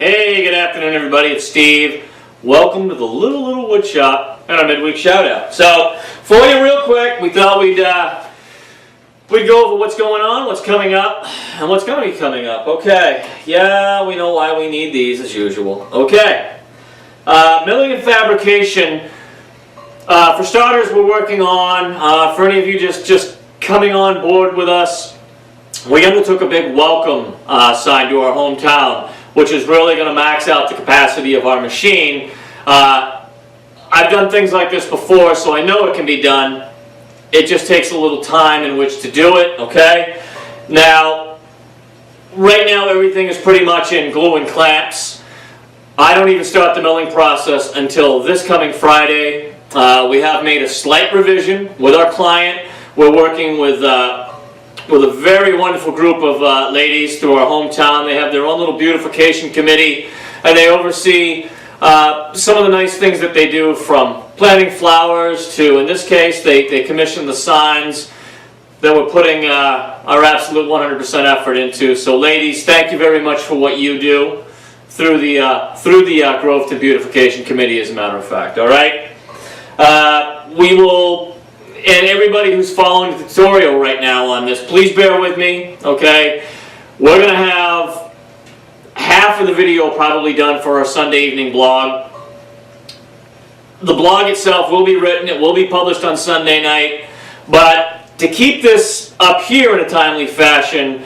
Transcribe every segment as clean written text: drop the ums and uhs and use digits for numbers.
Hey, good afternoon everybody, it's Steve. Welcome to the little wood shop and our midweek shout out. So, for you real quick, we thought we'd go over what's going on, what's coming up, and what's going to be coming up. Okay, yeah, we know why we need these as usual. Okay, milling and fabrication. For starters, we're working on, for any of you just coming on board with us, we undertook a big welcome sign to our hometown, which is really going to max out the capacity of our machine. I've done things like this before, so I know it can be done. It just takes a little time in which to do it, okay? Now, right now everything is pretty much in glue and clamps. I don't even start the milling process until this coming Friday. We have made a slight revision with our client. We're working with a very wonderful group of ladies through our hometown. They have their own little beautification committee, and they oversee some of the nice things that they do, from planting flowers to, in this case, they commission the signs that we're putting our absolute 100% effort into. So ladies, thank you very much for what you do through the Groveton Beautification Committee, as a matter of fact, all right? We will, and everybody who's following the tutorial right now on this, please bear with me, okay? We're going to have half of the video probably done for our Sunday evening blog. The blog itself will be written, it will be published on Sunday night, but to keep this up here in a timely fashion,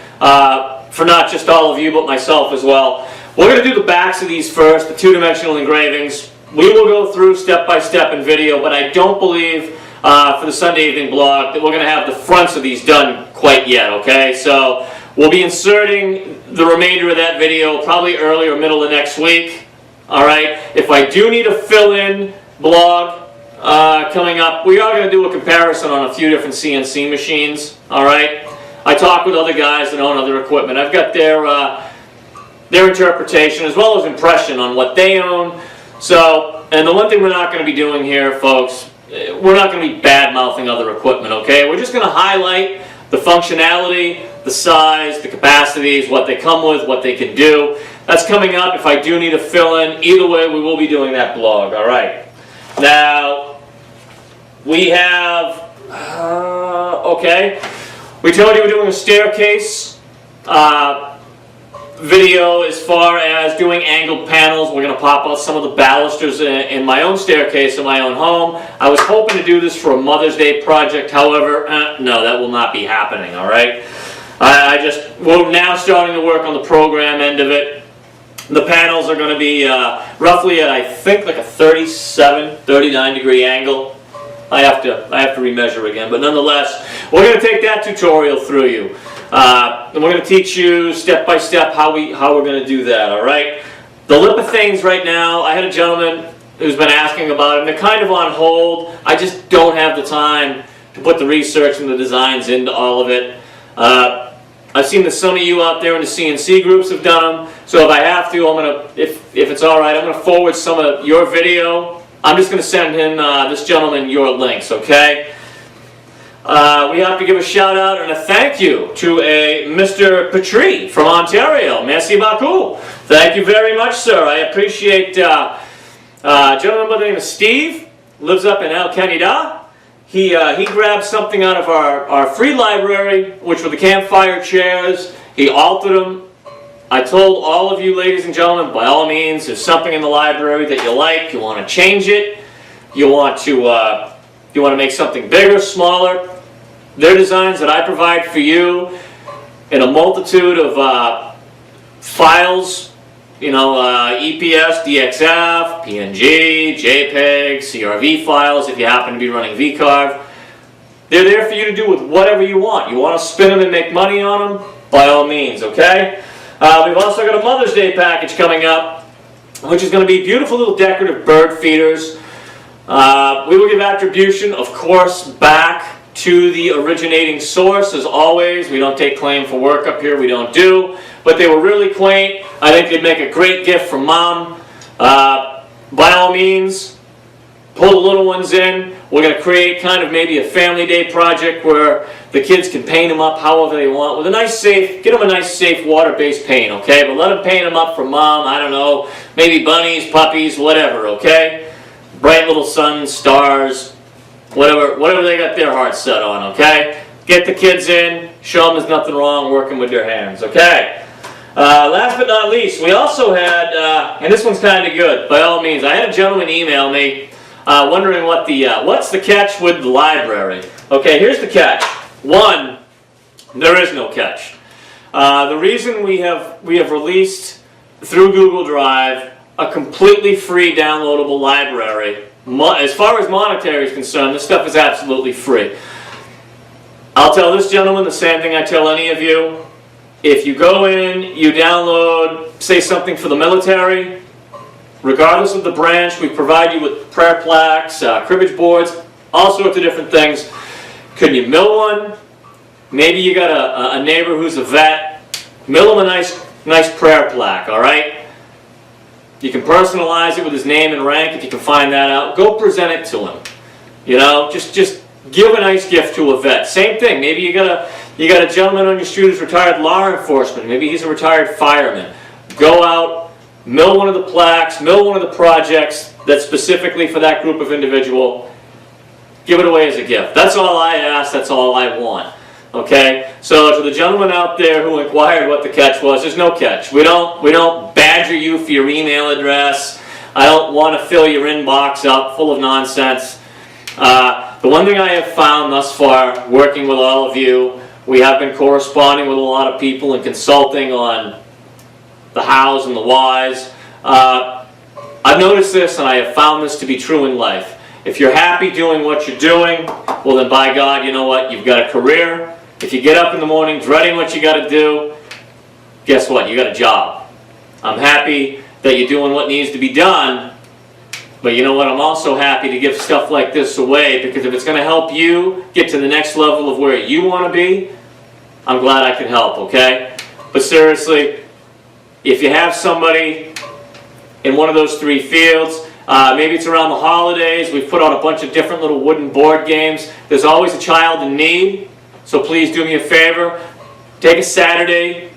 for not just all of you but myself as well, we're going to do the backs of these first, the two-dimensional engravings. We will go through step by step in video, but I don't believe for the Sunday evening blog that we're going to have the fronts of these done quite yet, okay? So we'll be inserting the remainder of that video probably early or middle of next week, all right? If I do need a fill-in blog coming up, we are going to do a comparison on a few different CNC machines, all right? I talked with other guys that own other equipment. I've got their interpretation as well as impression on what they own. So, and the one thing we're not going to be doing here, folks, we're not going to be bad-mouthing other equipment, okay? We're just going to highlight the functionality, the size, the capacities, what they come with, what they can do. That's coming up. If I do need a fill-in, either way, we will be doing that blog, all right? Now, we have, okay, we told you we're doing a staircase video as far as doing angled panels. We're going to pop out some of the balusters in my own staircase in my own home. I was hoping to do this for a Mother's Day project, however, no, that will not be happening, all right? We're now starting to work on the program end of it. The panels are going to be roughly at, I think, like a 39 degree angle. I have to remeasure again, but nonetheless, we're going to take that tutorial through you. And we're going to teach you step by step how we're going to do that, all right? The lithothings right now, I had a gentleman who's been asking about them. They're kind of on hold. I just don't have the time to put the research and the designs into all of it. I've seen that some of you out there in the CNC groups have done them, so if I have to, I'm going to, if it's all right, I'm going to forward some of your video. I'm just going to send him, this gentleman, your links, okay? We have to give a shout out and a thank you to a Mr. Petrie from Ontario. Merci beaucoup. Thank you very much, sir. I appreciate a gentleman by the name of Steve, lives up in El Canada. He grabbed something out of our free library, which were the campfire chairs. He altered them. I told all of you, ladies and gentlemen, by all means, there's something in the library that you like, you want to change it, you want to make something bigger, smaller. They're designs that I provide for you in a multitude of files, you know, EPS, DXF, PNG, JPEG, CRV files if you happen to be running VCarve. They're there for you to do with whatever you want. You want to spin them and make money on them? By all means, okay? We've also got a Mother's Day package coming up, which is going to be beautiful little decorative bird feeders. We will give attribution, of course, back to the originating source, as always. We don't take claim for work up here, we don't do. But they were really quaint. I think they'd make a great gift for Mom. By all means, pull the little ones in. We're going to create kind of maybe a family day project where the kids can paint them up however they want with a nice safe, get them a nice safe water-based paint, okay? But let them paint them up for mom, I don't know, maybe bunnies, puppies, whatever, okay? Bright little suns, stars, whatever they got their hearts set on, okay? Get the kids in, show them there's nothing wrong working with their hands, okay? Last but not least, we also had, and this one's kind of good, by all means, I had a gentleman email me wondering what's the catch with the library. Okay, here's the catch. One, there is no catch. The reason we have released through Google Drive a completely free downloadable library, as far as monetary is concerned, this stuff is absolutely free. I'll tell this gentleman the same thing I tell any of you. If you go in, you download, say something for the military, regardless of the branch, we provide you with prayer plaques, cribbage boards, all sorts of different things. Can you mill one? Maybe you got a neighbor who's a vet. Mill him a nice prayer plaque, all right? You can personalize it with his name and rank if you can find that out. Go present it to him. You know, just give a nice gift to a vet. Same thing. Maybe you got a gentleman on your street who's retired law enforcement. Maybe he's a retired fireman. Go out, mill one of the plaques, mill one of the projects that's specifically for that group of individual. Give it away as a gift. That's all I ask. That's all I want. Okay? So to the gentleman out there who inquired what the catch was, there's no catch. We don't badger you for your email address. I don't want to fill your inbox up full of nonsense. The one thing I have found thus far, working with all of you, we have been corresponding with a lot of people and consulting on the hows and the whys. I've noticed this and I have found this to be true in life. If you're happy doing what you're doing, well then by God, you know what? You've got a career. If you get up in the morning dreading what you got to do, guess what? You got a job. I'm happy that you're doing what needs to be done, but you know what? I'm also happy to give stuff like this away because if it's going to help you get to the next level of where you want to be, I'm glad I can help, okay? But seriously, if you have somebody in one of those three fields, maybe it's around the holidays, we've put out a bunch of different little wooden board games. There's always a child in need, so please do me a favor. Take a Saturday,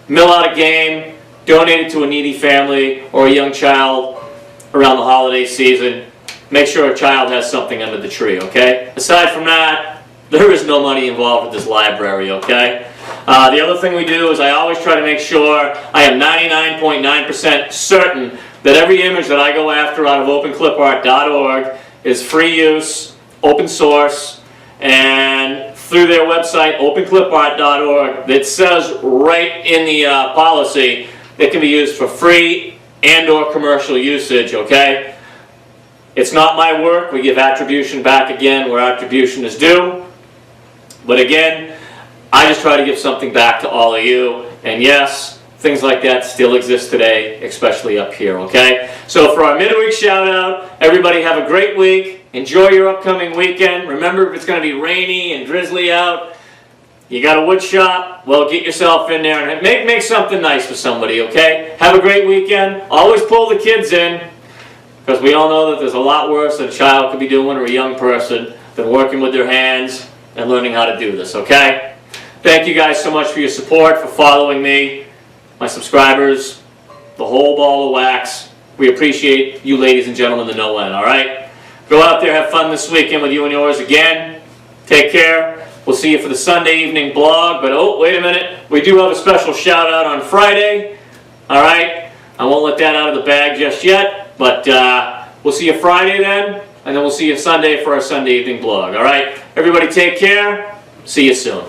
mill out a game, donate it to a needy family or a young child around the holiday season. Make sure a child has something under the tree, okay? Aside from that, there is no money involved with this library, okay? The other thing we do is I always try to make sure I am 99.9% certain that every image that I go after out of openclipart.org is free use, open source, and through their website, openclipart.org, that says right in the policy it can be used for free and or commercial usage, okay? It's not my work. We give attribution back again where attribution is due. But again, I just try to give something back to all of you. And yes, things like that still exist today, especially up here, okay? So for our midweek shout out, everybody have a great week. Enjoy your upcoming weekend. Remember, if it's going to be rainy and drizzly out, you got a wood shop, well, get yourself in there and make something nice for somebody, okay? Have a great weekend. Always pull the kids in, because we all know that there's a lot worse that a child could be doing, or a young person, than working with their hands and learning how to do this, okay? Thank you guys so much for your support, for following me, my subscribers, the whole ball of wax. We appreciate you ladies and gentlemen to no end, all right? Go out there, have fun this weekend with you and yours again. Take care. We'll see you for the Sunday evening blog, but oh, wait a minute. We do have a special shout out on Friday, all right? I won't let that out of the bag just yet, but we'll see you Friday then, and then we'll see you Sunday for our Sunday evening blog, all right? Everybody take care. See you soon.